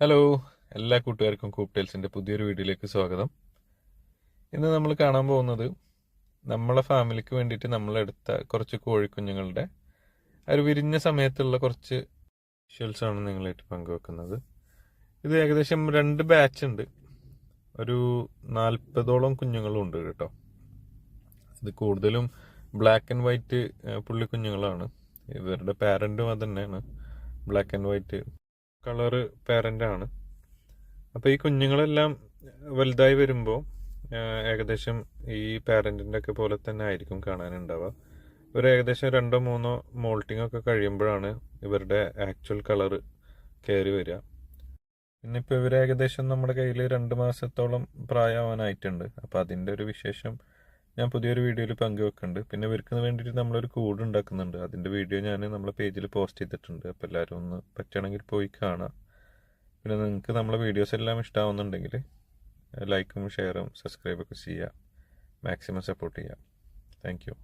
Hello, എല്ലാ കൂട്ടുകാർക്കും കൂപ്പ് ടേൽസിൻ്റെ പുതിയൊരു വീഡിയോയിലേക്ക് സ്വാഗതം. ഇന്ന് നമ്മൾ കാണാൻ പോകുന്നത് നമ്മളെ ഫാമിലിക്ക് വേണ്ടിയിട്ട് നമ്മളെടുത്ത കുറച്ച് കോഴിക്കുഞ്ഞുങ്ങളുടെ ഒരു വിരിഞ്ഞ സമയത്തുള്ള കുറച്ച് വിഷ്വൽസാണ് നിങ്ങളായിട്ട് പങ്കുവെക്കുന്നത്. ഇത് ഏകദേശം 2 ബാച്ച് ഉണ്ട്. ഒരു 40ഓളം കുഞ്ഞുങ്ങളും ഉണ്ട് കേട്ടോ. ഇത് കൂടുതലും ബ്ലാക്ക് ആൻഡ് വൈറ്റ് പുള്ളിക്കുഞ്ഞുങ്ങളാണ്. ഇവരുടെ പാരൻറ്റും അത് തന്നെയാണ്, ബ്ലാക്ക് ആൻഡ് വൈറ്റ് കളറ് പാരൻ്റാണ്. അപ്പോൾ ഈ കുഞ്ഞുങ്ങളെല്ലാം വലുതായി വരുമ്പോൾ ഏകദേശം ഈ പാരൻറ്റിൻ്റെ ഒക്കെ പോലെ തന്നെ ആയിരിക്കും കാണാനുണ്ടാവുക. ഇവർ ഏകദേശം 2-3 മോൾട്ടിംഗ് ഒക്കെ കഴിയുമ്പോഴാണ് ഇവരുടെ ആക്ച്വൽ കളറ് കയറി വരിക. പിന്നെ ഇപ്പോൾ ഇവർ ഏകദേശം നമ്മുടെ കയ്യിൽ 2 മാസത്തോളം പ്രായമാവാനായിട്ടുണ്ട്. അപ്പോൾ അതിൻ്റെ ഒരു വിശേഷം ഞാൻ പുതിയൊരു വീഡിയോയിൽ പങ്കുവെക്കുന്നുണ്ട്. പിന്നെ ഇവർക്ക് വേണ്ടിയിട്ട് നമ്മളൊരു കൂട് ഉണ്ടാക്കുന്നുണ്ട്. അതിൻ്റെ വീഡിയോ ഞാൻ നമ്മളെ പേജിൽ പോസ്റ്റ് ചെയ്തിട്ടുണ്ട്. അപ്പോൾ എല്ലാവരും ഒന്ന് പറ്റുകയാണെങ്കിൽ പോയി കാണാം. പിന്നെ നിങ്ങൾക്ക് നമ്മളെ വീഡിയോസ് എല്ലാം ഇഷ്ടമാവുന്നുണ്ടെങ്കിൽ ലൈക്കും ഷെയറും സബ്സ്ക്രൈബൊക്കെ ചെയ്യുക. മാക്സിമം സപ്പോർട്ട് ചെയ്യുക. Thank you.